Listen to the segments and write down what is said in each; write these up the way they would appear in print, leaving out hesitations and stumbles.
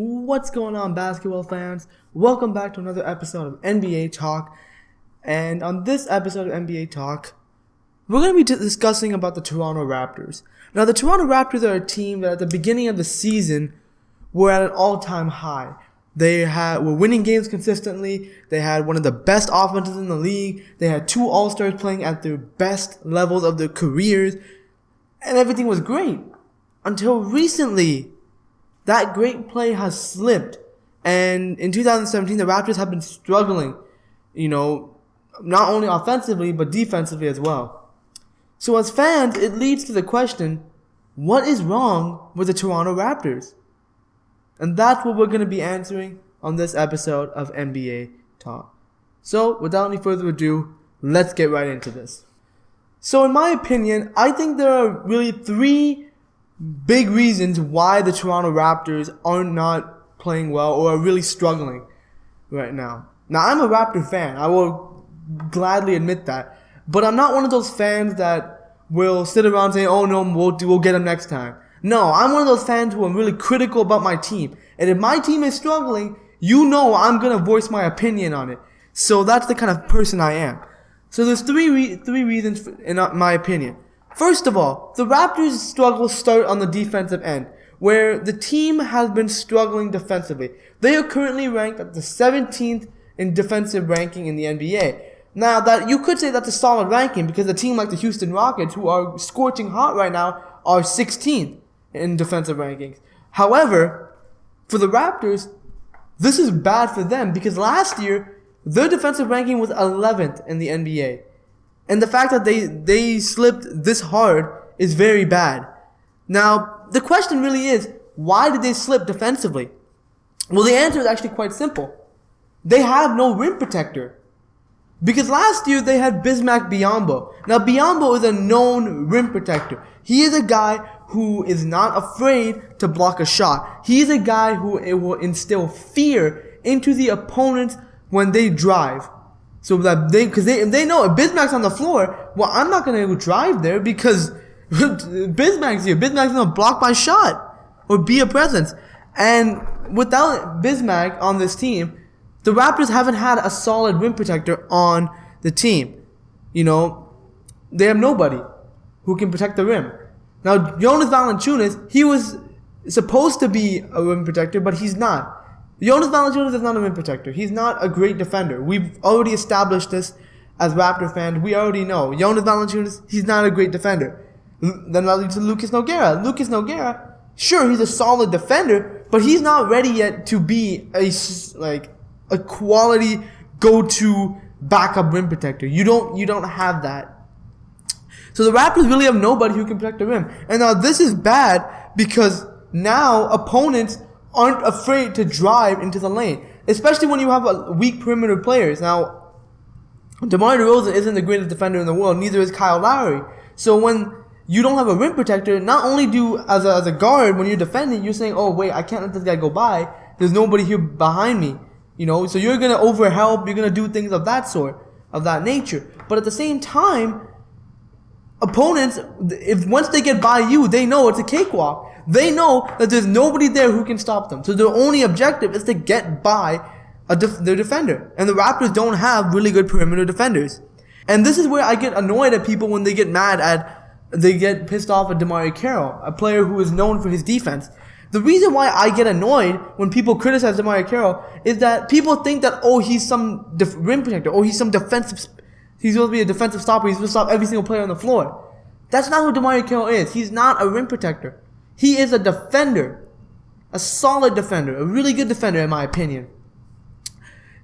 What's going on, basketball fans? Welcome back to another episode of NBA Talk. And on this episode of NBA Talk, we're going to be discussing about the Toronto Raptors. Now, the Toronto Raptors are a team that at the beginning of the season were at an all-time high. They were winning games consistently. They had one of the best offenses in the league. They had two All-Stars playing at their best levels of their careers. And everything was great. Until recently, that great play has slipped. And in 2017, the Raptors have been struggling, not only offensively, but defensively as well. So as fans, it leads to the question, what is wrong with the Toronto Raptors? And that's what we're going to be answering on this episode of NBA Talk. So without any further ado, let's get right into this. So in my opinion, I think there are really three big reasons why the Toronto Raptors are not playing well or are really struggling right now. Now, I'm a Raptor fan. I will gladly admit that. But I'm not one of those fans that will sit around saying, oh no, we'll get them next time. No, I'm one of those fans who are really critical about my team. And if my team is struggling, I'm going to voice my opinion on it. So that's the kind of person I am. So there's three reasons in my opinion. First of all, the Raptors' struggles start on the defensive end, where the team has been struggling defensively. They are currently ranked at the 17th in defensive ranking in the NBA. Now, that you could say that's a solid ranking because a team like the Houston Rockets, who are scorching hot right now, are 16th in defensive rankings. However, for the Raptors, this is bad for them because last year, their defensive ranking was 11th in the NBA. And the fact that they slipped this hard is very bad. Now, the question really is, why did they slip defensively? Well, the answer is actually quite simple. They have no rim protector. Because last year they had Bismack Biyombo. Now, Biyombo is a known rim protector. He is a guy who is not afraid to block a shot. He is a guy who will instill fear into the opponents when they drive. So that they know if Bismack's on the floor, well, I'm not going to drive there because Bismack's here. Bismack's going to block my shot or be a presence. And without Bismack on this team, the Raptors haven't had a solid rim protector on the team. They have nobody who can protect the rim. Now, Jonas Valanciunas, he was supposed to be a rim protector, but he's not. Jonas Valanciunas is not a rim protector. He's not a great defender. We've already established this as Raptor fans. We already know. Jonas Valanciunas, he's not a great defender. Then that leads to Lucas Nogueira. Lucas Nogueira, sure, he's a solid defender, but he's not ready yet to be a quality go-to backup rim protector. You don't have that. So the Raptors really have nobody who can protect the rim. And now this is bad because now opponents aren't afraid to drive into the lane, especially when you have weak perimeter players. Now, DeMar DeRozan isn't the greatest defender in the world, neither is Kyle Lowry. So when you don't have a rim protector, not only as a guard, when you're defending, you're saying, oh wait, I can't let this guy go by. There's nobody here behind me. So you're going to overhelp, you're going to do things of that sort, of that nature. But at the same time, opponents, once they get by you, they know it's a cakewalk. They know that there's nobody there who can stop them. So their only objective is to get by their defender. And the Raptors don't have really good perimeter defenders. And this is where I get annoyed at people when they get pissed off at DeMar Carroll, a player who is known for his defense. The reason why I get annoyed when people criticize DeMar Carroll is that people think that, he's some rim protector, he's some defensive, he's supposed to be a defensive stopper, he's supposed to stop every single player on the floor. That's not who DeMar Carroll is. He's not a rim protector. He is a defender, a solid defender, a really good defender in my opinion.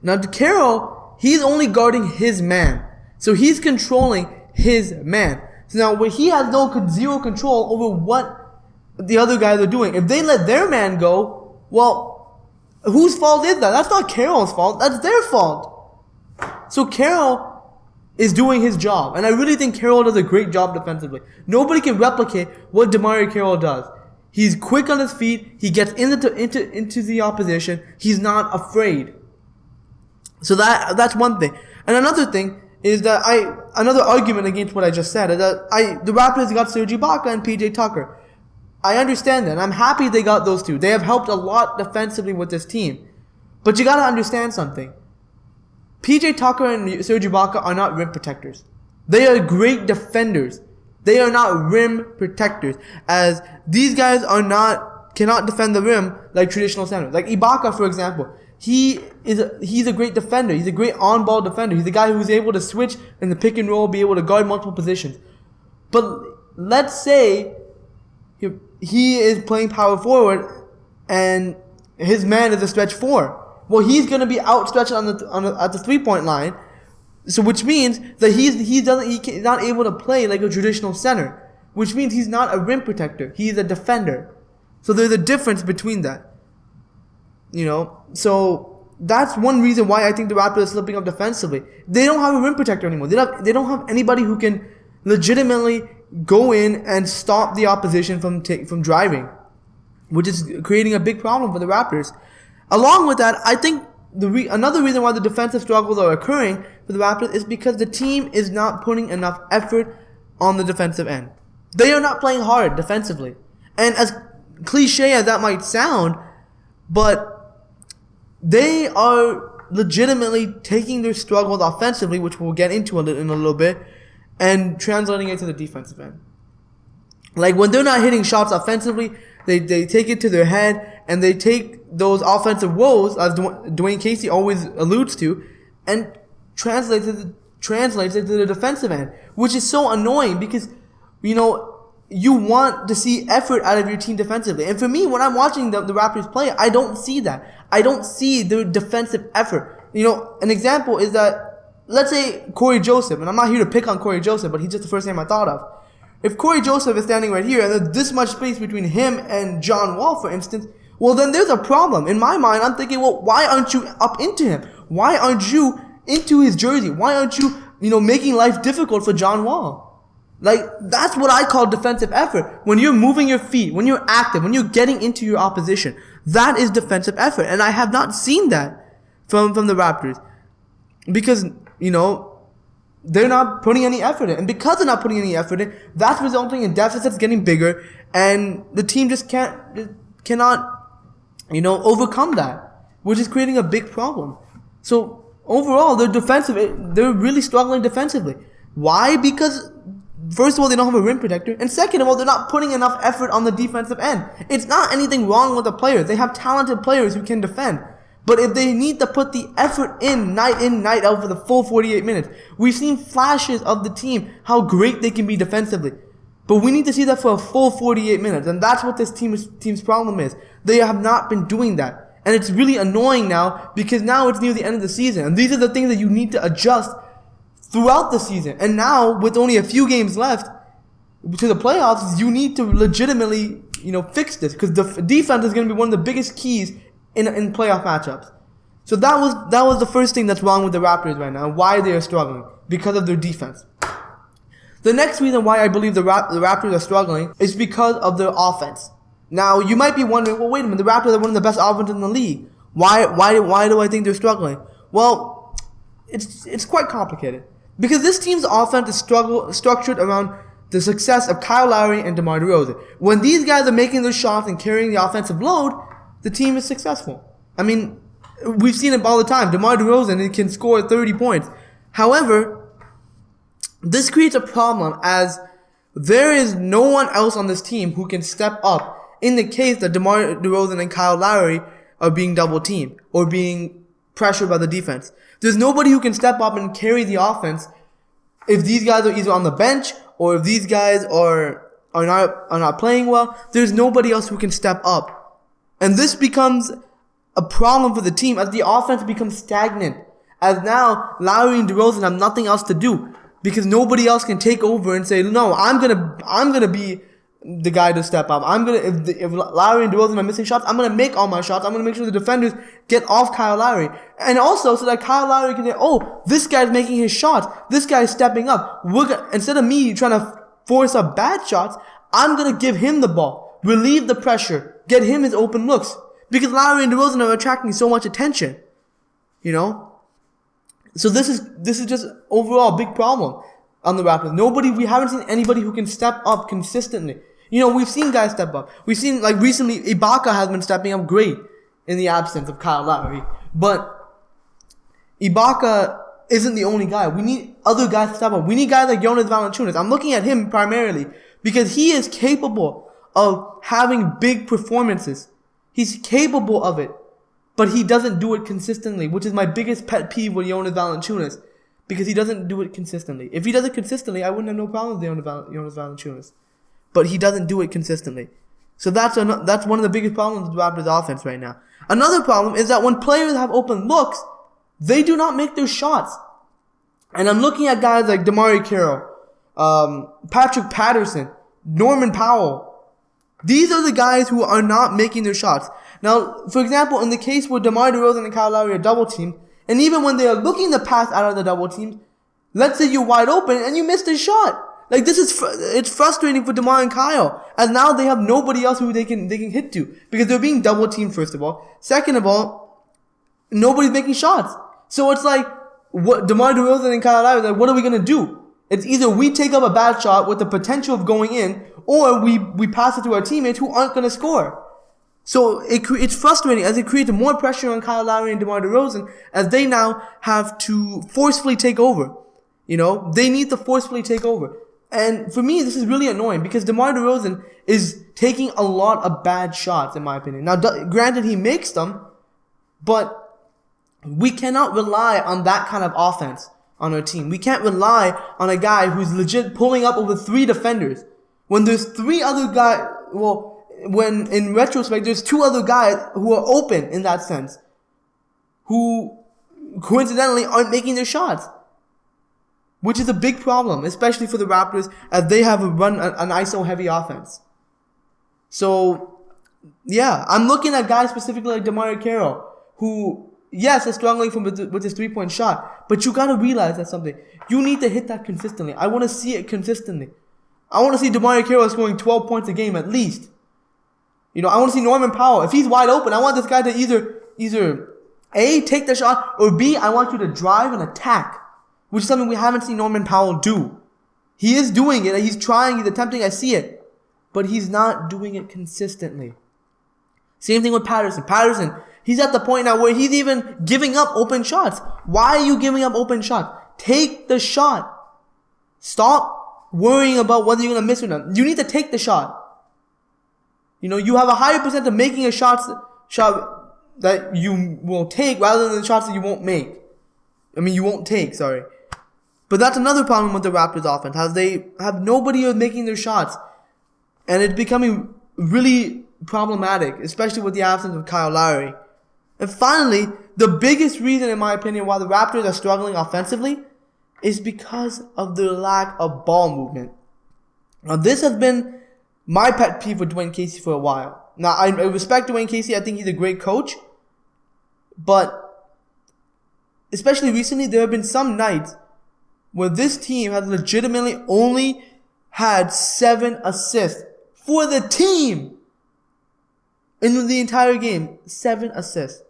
Now, Carroll, he's only guarding his man. So he's controlling his man. So now he has zero control over what the other guys are doing. If they let their man go, well, whose fault is that? That's not Carroll's fault. That's their fault. So Carroll is doing his job. And I really think Carroll does a great job defensively. Nobody can replicate what DeMar Carroll does. He's quick on his feet. He gets into the opposition. He's not afraid. So that's one thing. And another thing is that another argument against what I just said is that the Raptors got Serge Ibaka and PJ Tucker. I understand that. And I'm happy they got those two. They have helped a lot defensively with this team. But you got to understand something. PJ Tucker and Serge Ibaka are not rim protectors. They are great defenders. They are not rim protectors. As these guys cannot defend the rim like traditional centers. Like Ibaka, for example. He's a great defender. He's a great on-ball defender. He's a guy who's able to switch in the pick and roll, be able to guard multiple positions. But let's say he is playing power forward and his man is a stretch four. Well, he's going to be outstretched at the 3-point line, so which means that he's not able to play like a traditional center, which means he's not a rim protector. He's a defender. So there's a difference between that. So that's one reason why I think the Raptors are slipping up defensively. They don't have a rim protector anymore. They don't have anybody who can legitimately go in and stop the opposition from driving, which is creating a big problem for the Raptors. Along with that, I think another reason why the defensive struggles are occurring for the Raptors is because the team is not putting enough effort on the defensive end. They are not playing hard defensively. And as cliche as that might sound, but they are legitimately taking their struggles offensively, which we'll get into in a little bit, and translating it to the defensive end. Like when they're not hitting shots offensively, they take it to their head and they take those offensive woes, as Dwayne Casey always alludes to, and translates it to the defensive end, which is so annoying because, you want to see effort out of your team defensively. And for me, when I'm watching the Raptors play, I don't see that. I don't see their defensive effort. An example is that, let's say Corey Joseph, and I'm not here to pick on Corey Joseph, but he's just the first name I thought of. If Corey Joseph is standing right here and there's this much space between him and John Wall, for instance, well, then there's a problem. In my mind, I'm thinking, well, why aren't you up into him? Why aren't you into his jersey? Why aren't you, making life difficult for John Wall? Like, that's what I call defensive effort. When you're moving your feet, when you're active, when you're getting into your opposition, that is defensive effort. And I have not seen that from the Raptors. Because, they're not putting any effort in. And because they're not putting any effort in, that's resulting in deficits getting bigger. And the team just cannot, overcome that, which is creating a big problem. So overall, they're really struggling defensively. Why? Because first of all, they don't have a rim protector. And second of all, they're not putting enough effort on the defensive end. It's not anything wrong with the players. They have talented players who can defend. But if they need to put the effort in, night out for the full 48 minutes, we've seen flashes of the team, how great they can be defensively. But we need to see that for a full 48 minutes. And that's what this team's problem is. They have not been doing that. And it's really annoying now because now it's near the end of the season. And these are the things that you need to adjust throughout the season. And now, with only a few games left to the playoffs, you need to legitimately, fix this. Because the defense is going to be one of the biggest keys in playoff matchups. So that was the first thing that's wrong with the Raptors right now, why they are struggling, because of their defense. The next reason why I believe the Raptors are struggling is because of their offense. Now, you might be wondering, well, wait a minute, the Raptors are one of the best offenses in the league. Why do I think they're struggling? Well, it's quite complicated. Because this team's offense is structured around the success of Kyle Lowry and DeMar DeRozan. When these guys are making their shots and carrying the offensive load, the team is successful. I mean, we've seen it all the time. DeMar DeRozan can score 30 points. However, this creates a problem as there is no one else on this team who can step up in the case that DeMar DeRozan and Kyle Lowry are being double teamed or being pressured by the defense. There's nobody who can step up and carry the offense if these guys are either on the bench or if these guys are not playing well. There's nobody else who can step up. And this becomes a problem for the team as the offense becomes stagnant. As now, Lowry and DeRozan have nothing else to do because nobody else can take over and say, no, I'm gonna be the guy to step up. If Lowry and DeRozan are missing shots, I'm gonna make all my shots. I'm gonna make sure the defenders get off Kyle Lowry, and also so that Kyle Lowry can say, oh, this guy's making his shots. This guy's stepping up. Instead of me trying to force up bad shots, I'm gonna give him the ball, relieve the pressure. Get him his open looks. Because Lowry and DeRozan are attracting so much attention. So this is just overall a big problem on the Raptors. We haven't seen anybody who can step up consistently. We've seen guys step up. We've seen, like, recently, Ibaka has been stepping up great in the absence of Kyle Lowry. But Ibaka isn't the only guy. We need other guys to step up. We need guys like Jonas Valanciunas. I'm looking at him primarily because he is capable of having big performances. He's capable of it. But he doesn't do it consistently, which is my biggest pet peeve with Jonas Valanciunas. Because he doesn't do it consistently. If he does it consistently, I wouldn't have no problem with Jonas Valanciunas. But he doesn't do it consistently. So that's one of the biggest problems with the Raptors offense right now. Another problem is that when players have open looks, they do not make their shots. And I'm looking at guys like DeMar Carroll, Patrick Patterson, Norman Powell. These are the guys who are not making their shots. Now, for example, in the case where DeMar DeRozan and Kyle Lowry are double teamed, and even when they are looking to pass out of the double teams, let's say you're wide open and you missed a shot. Like, it's frustrating for DeMar and Kyle, as now they have nobody else who they can hit to, because they're being double teamed, first of all. Second of all, nobody's making shots. So it's like, what DeMar DeRozan and Kyle Lowry, like, what are we gonna do? It's either we take up a bad shot with the potential of going in, or we pass it to our teammates who aren't gonna score. So it's frustrating as it creates more pressure on Kyle Lowry and DeMar DeRozan as they now have to forcefully take over. They need to forcefully take over. And for me, this is really annoying because DeMar DeRozan is taking a lot of bad shots, in my opinion. Now, granted, he makes them, but we cannot rely on that kind of offense on our team. We can't rely on a guy who's legit pulling up over 3 defenders when there's 3 other guys. When in retrospect, there's 2 other guys who are open in that sense, who coincidentally aren't making their shots, which is a big problem, especially for the Raptors as they have run an ISO heavy offense. So, yeah, I'm looking at guys specifically like DeMar Carroll, who, yes, is struggling with his 3-point shot, but you gotta realize that's something. You need to hit that consistently. I want to see it consistently. I want to see DeMar Carroll scoring 12 points a game at least. I want to see Norman Powell. If he's wide open, I want this guy to either A, take the shot, or B, I want you to drive and attack, which is something we haven't seen Norman Powell do. He is doing it. He's trying. He's attempting. I see it. But he's not doing it consistently. Same thing with Patterson. Patterson, he's at the point now where he's even giving up open shots. Why are you giving up open shots? Take the shot. Stop worrying about whether you're going to miss or not. You need to take the shot. You have a higher percent of making a shot that you will take rather than the shots that you won't make. You won't take, sorry. But that's another problem with the Raptors offense, how they have nobody making their shots. And it's becoming really problematic, especially with the absence of Kyle Lowry. And finally, the biggest reason, in my opinion, why the Raptors are struggling offensively is because of their lack of ball movement. Now, this has been my pet peeve with Dwayne Casey for a while. Now, I respect Dwayne Casey. I think he's a great coach. But especially recently, there have been some nights where this team has legitimately only had 7 assists for the team in the entire game. 7 assists.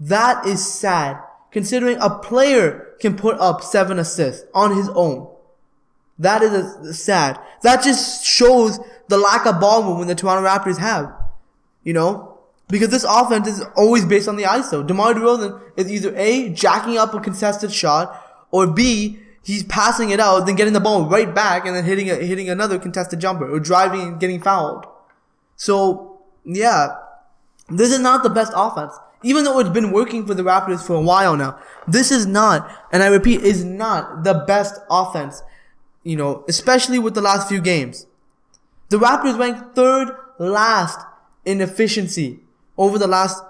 That is sad, considering a player can put up 7 assists on his own. That is sad. That just shows the lack of ball movement the Toronto Raptors have. Because this offense is always based on the ISO. DeMar DeRozan is either A, jacking up a contested shot, or B, he's passing it out, then getting the ball right back and then hitting another contested jumper, or driving and getting fouled. So, yeah, this is not the best offense. Even though it's been working for the Raptors for a while now, this is not, and I repeat, is not the best offense. Especially with the last few games. The Raptors ranked 3rd last in efficiency over the last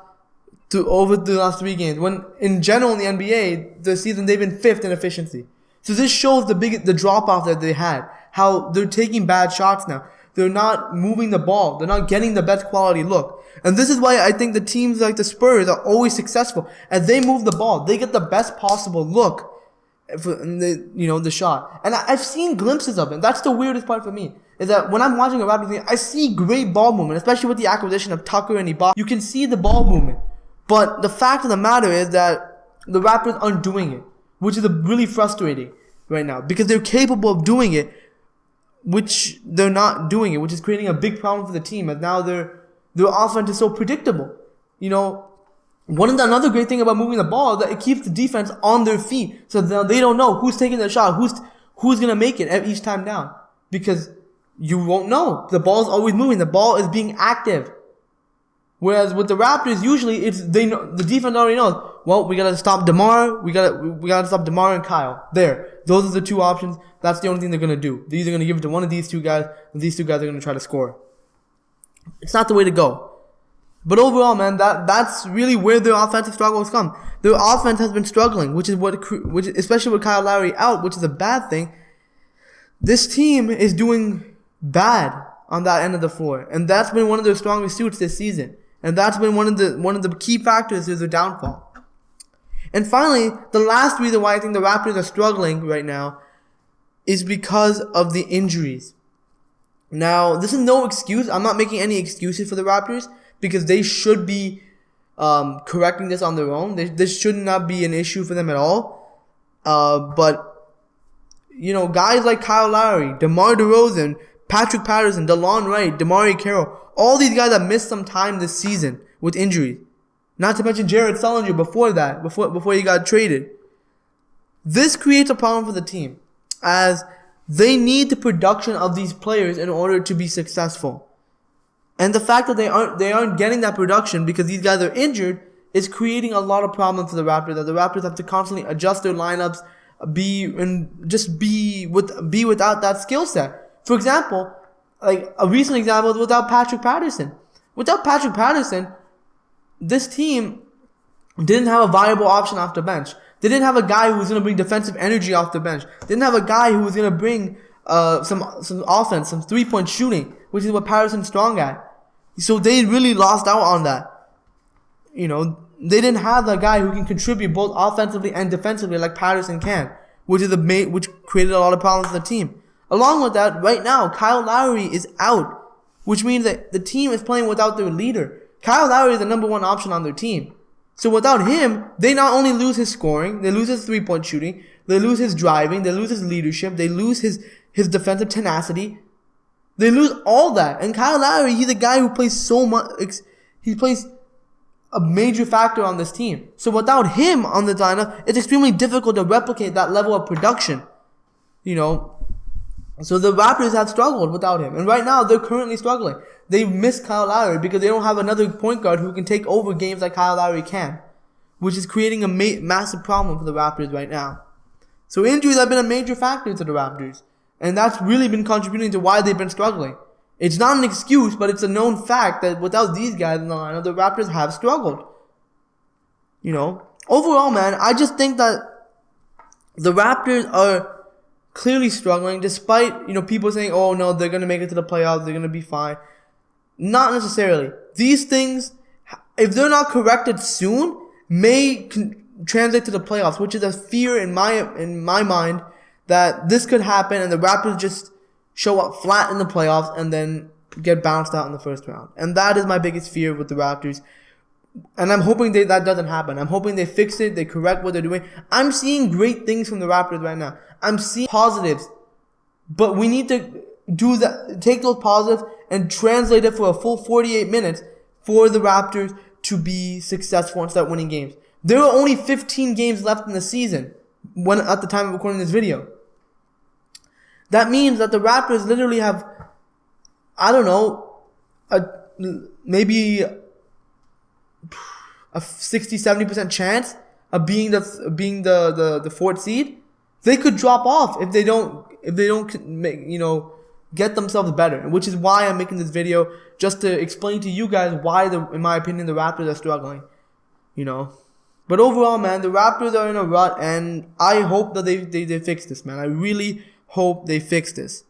3 games. When in general in the NBA, this season they've been 5th in efficiency. So this shows the drop off that they had. How they're taking bad shots now. They're not moving the ball. They're not getting the best quality look. And this is why I think the teams like the Spurs are always successful. As they move the ball, they get the best possible look for the shot. And I've seen glimpses of it. That's the weirdest part for me. Is that when I'm watching a Raptors game, I see great ball movement, especially with the acquisition of Tucker and Ibaka. You can see the ball movement. But the fact of the matter is that the Raptors aren't doing it, which is really frustrating right now, because they're capable of doing it which they're not doing it, which is creating a big problem for the team. And now their offense is so predictable. You know, another great thing about moving the ball is that it keeps the defense on their feet, so they don't know who's taking the shot, who's gonna make it each time down, because you won't know. The ball is always moving. The ball is being active. Whereas with the Raptors, usually the defense already knows. Well, we gotta stop DeMar. We gotta stop DeMar and Kyle. Those are the two options. That's the only thing they're gonna do. They're either gonna give it to one of these two guys, and these two guys are gonna try to score. It's not the way to go. But overall, man, that's really where their offensive struggles come. Their offense has been struggling, which especially with Kyle Lowry out, which is a bad thing. This team is doing bad on that end of the floor, and that's been one of their strongest suits this season. And that's been one of the key factors to their downfall. And finally, the last reason why I think the Raptors are struggling right now is because of the injuries. Now, this is no excuse. I'm not making any excuses for the Raptors, because they should be correcting this on their own. This should not be an issue for them at all. But, you know, guys like Kyle Lowry, DeMar DeRozan, Patrick Patterson, DeLon Wright, DeMarre Carroll, all these guys have missed some time this season with injuries. Not to mention Jared Sullinger before he got traded. This creates a problem for the team, as they need the production of these players in order to be successful. And the fact that they aren't getting that production because these guys are injured is creating a lot of problems for the Raptors. That the Raptors have to constantly adjust their lineups, be without that skill set. For example, like a recent example is without Patrick Patterson. Without Patrick Patterson, this team didn't have a viable option off the bench. They didn't have a guy who was going to bring defensive energy off the bench. They didn't have a guy who was going to bring some offense, some three-point shooting, which is what Patterson's strong at. So they really lost out on that. You know, they didn't have that guy who can contribute both offensively and defensively like Patterson can, which created a lot of problems for the team. Along with that, right now, Kyle Lowry is out, which means that the team is playing without their leader. Kyle Lowry is the number one option on their team. So without him, they not only lose his scoring, they lose his three-point shooting, they lose his driving, they lose his leadership, they lose his defensive tenacity. They lose all that. And Kyle Lowry, he's a guy who plays so much. He plays a major factor on this team. So without him on the lineup, it's extremely difficult to replicate that level of production. You know, so the Raptors have struggled without him. And right now, they're currently struggling. They miss Kyle Lowry because they don't have another point guard who can take over games like Kyle Lowry can, which is creating a massive problem for the Raptors right now. So injuries have been a major factor to the Raptors. And that's really been contributing to why they've been struggling. It's not an excuse, but it's a known fact that without these guys in the lineup, the Raptors have struggled. You know, overall, man, I just think that the Raptors are clearly struggling, despite, you know, people saying, oh no, they're going to make it to the playoffs, they're going to be fine. Not necessarily. These things, if they're not corrected soon, may translate to the playoffs, which is a fear in my mind that this could happen and the Raptors just show up flat in the playoffs and then get bounced out in the first round. And that is my biggest fear with the Raptors. And I'm hoping that doesn't happen. I'm hoping they fix it, they correct what they're doing. I'm seeing great things from the Raptors right now. I'm seeing positives. But we need to do that, take those positives and translate it for a full 48 minutes for the Raptors to be successful and start winning games. There are only 15 games left in the season at the time of recording this video. That means that the Raptors literally have, I don't know, maybe a 60-70% chance of being the fourth seed. They could drop off if they don't get themselves better, which is why I'm making this video, just to explain to you guys why in my opinion the Raptors are struggling. You know. But overall, man, the Raptors are in a rut, and I hope that they fix this, man. I really hope they fix this.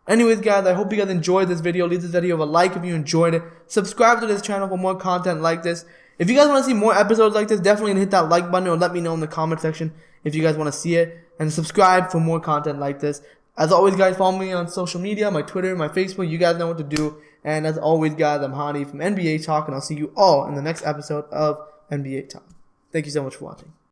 Anyways, guys, I hope you guys enjoyed this video. Leave this video a like if you enjoyed it. Subscribe to this channel for more content like this. If you guys want to see more episodes like this, definitely hit that like button or let me know in the comment section if you guys want to see it. And subscribe for more content like this. As always, guys, follow me on social media, my Twitter, my Facebook. You guys know what to do. And as always, guys, I'm Hani from NBA Talk, and I'll see you all in the next episode of NBA Talk. Thank you so much for watching.